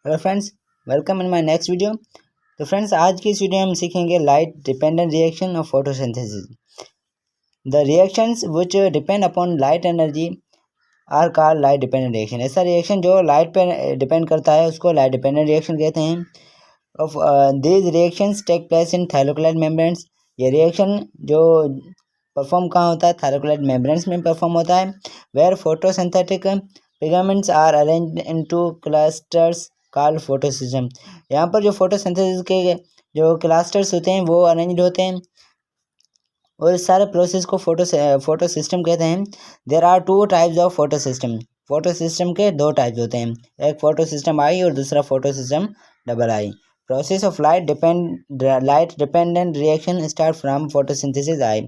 Hello friends, welcome in my next video. तो friends, आज की इस वीडियो में हम सीखेंगे light dependent reaction of photosynthesis. The reactions which depend upon light energy are called light dependent reaction. ऐसा reaction जो लाइट पे डिपेंड करता है उसको लाइट डिपेंडेंट रिएक्शन कहते हैं। Of these reactions take place in thylakoid membranes. ये reaction जो परफॉर्म कहाँ होता है? थायरोक्लाइड मेम्ब्रेन्स में परफॉर्म होता है। Where photosynthetic pigments are arranged into clusters called photosystem. यहाँ पर जो फोटोसिंथेसिस के जो क्लस्टर्स होते हैं वो अरेंज्ड होते हैं और इस सारे प्रोसेस को फोटो सिस्टम कहते हैं। There are two types of photo system. Photo system के दो टाइप्स होते हैं, एक फोटो सिस्टम आई और दूसरा photo system double I. Process of light dependent reaction start from photosynthesis I.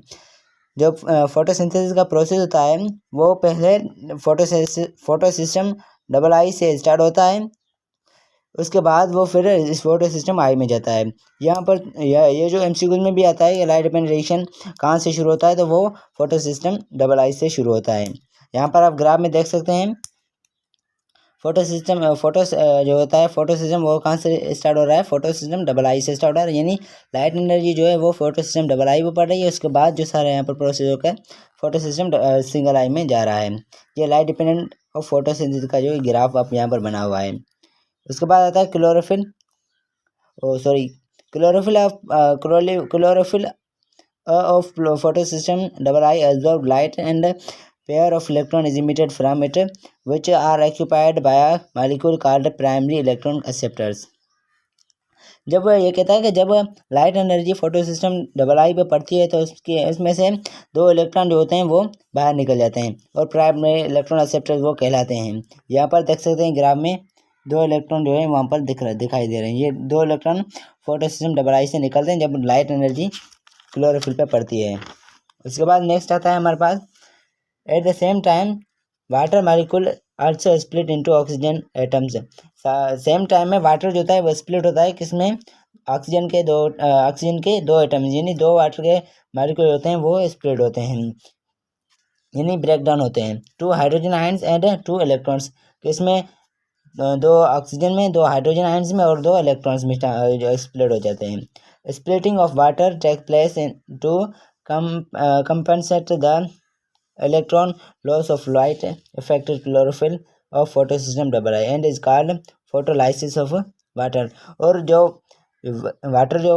जो फोटोसिंथेसिस का प्रोसेस होता है वो पहले फोटो सिस्टम डबल आई से स्टार्ट होता है, उसके बाद वो फिर इस फोटो सिस्टम आई में जाता है। यहाँ पर ये जो एमसीक्यू में भी आता है कि लाइट डिपेंडेंट रिएक्शन कहाँ से शुरू होता है, तो वो फोटो सिस्टम डबल आई से शुरू होता है। यहाँ पर आप ग्राफ में देख सकते हैं फोटो जो होता है फोटो सिस्टम वो कहाँ से स्टार्ट हो रहा है, फोटो सिस्टम डबल आई से स्टार्ट हो रहा है। यानी लाइट एनर्जी जो है वो फोटो सिस्टम डबल आई पर पड़ रही है, उसके बाद जो सारा यहाँ पर प्रोसेस होकर फोटो सिस्टम सिंगल आई में जा रहा है। ये लाइट डिपेंडेंट ऑफ फोटोसिंथेसिस का जो ग्राफ आप यहाँ पर बना हुआ है। उसके बाद आता है chlorophyll of photosystem double I absorb light and a pair of electron is emitted from it, which are occupied by a molecule called primary electron acceptors। जब ये कहता है कि जब light energy photo system double आई पे पड़ती है तो इसमें से दो इलेक्ट्रॉन जो होते हैं वो बाहर निकल जाते हैं और प्राइमरी इलेक्ट्रॉन एक्सेप्टर्स वो कहलाते हैं। यहाँ पर देख सकते हैं ग्राफ में दो इलेक्ट्रॉन जो है वहाँ पर दिखाई दे रहे हैं। ये दो इलेक्ट्रॉन फोटो सिस्टम डबल आई से निकलते हैं जब लाइट एनर्जी क्लोरोफिल पे पड़ती है। उसके बाद नेक्स्ट आता है हमारे पास, at the same time water molecule also split into oxygen atoms. Same time में वाटर जो होता है वो स्प्लिट होता है किसमें? ऑक्सीजन के दो एटम, यानी दो वाटर के मालिक्यूल होते हैं वो स्प्लिट होते हैं, यानी ब्रेक डाउन होते हैं। Two hydrogen ions and two electrons. इसमें दो ऑक्सीजन में, दो हाइड्रोजन आयंस में और दो इलेक्ट्रॉन्स में जो स्प्लिट हो जाते हैं। Splitting of water take place to compensate the electron loss of light affected chlorophyll of photosystem double I and is called photolysis of water। और जो वाटर जो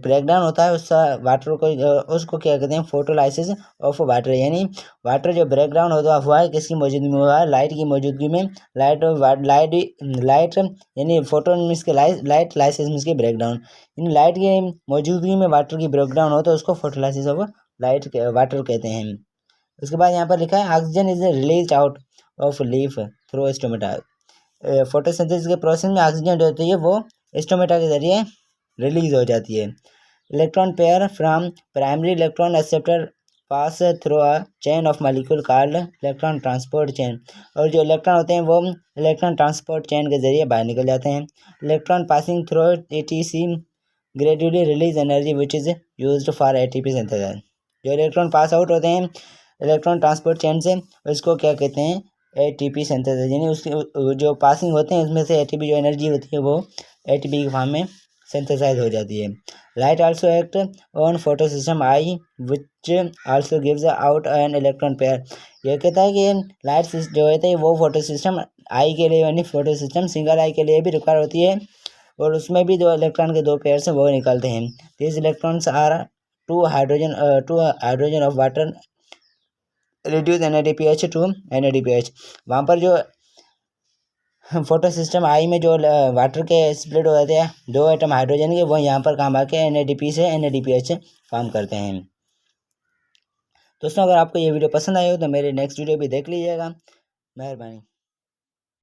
ब्रेक डाउन होता है उस वाटर को उसको क्या कहते हैं? Photolysis of water. यानी वाटर जो ब्रेक डाउन होता हुआ है किसकी मौजूदगी में हुआ है? लाइट की मौजूदगी में। लाइट यानी फोटो मीन्स के लाइट लाइसिस मीन्स के ब्रेक डाउन। इन लाइट की मौजूदगी में वाटर की ब्रेक डाउन हो तो उसको फोटोलाइसिस ऑफ वाटर कहते हैं। उसके बाद यहाँ पर लिखा है oxygen is release out of leaf through stomata. Photosynthesis के प्रोसेस में ऑक्सीजन जो होती है वो स्टोमेटा के जरिए रिलीज हो जाती है। Electron pair from primary electron acceptor pass through a chain of molecule called electron transport chain. और जो इलेक्ट्रॉन होते हैं वो इलेक्ट्रॉन ट्रांसपोर्ट चेन के जरिए बाहर निकल जाते हैं। Electron passing through ATC gradually release energy which is used for ATP synthesis. जो इलेक्ट्रॉन पास आउट होते हैं इलेक्ट्रॉन ट्रांसपोर्ट चेन से उसको क्या कहते हैं? ATP synthesis. यानी उसकी जो पासिंग होते हैं उसमें से ATP जो एनर्जी होती है वो ATP के फॉर्म में सिंथेसाइज हो जाती है। Light also act on photo system I which also gives out an electron pair. ये कहता है कि लाइट जो होता है वो फोटो सिस्टम आई के लिए, यानी फोटो सिस्टम सिंगल आई के लिए भी रिक्वायर होती है और उसमें भी दो इलेक्ट्रॉन के दो पेयर से वो निकलते हैं। These electrons are to hydrogen of water reduce NADPH to NADPH। वहाँ पर जो फोटो सिस्टम आई में जो वाटर के स्प्लिट हो जाते हैं दो एटम हाइड्रोजन के, वो यहाँ पर काम आके NADP से NADPH फॉर्म करते हैं। दोस्तों, अगर आपको ये वीडियो पसंद आई हो तो मेरे नेक्स्ट वीडियो भी देख लीजिएगा। मेहरबानी।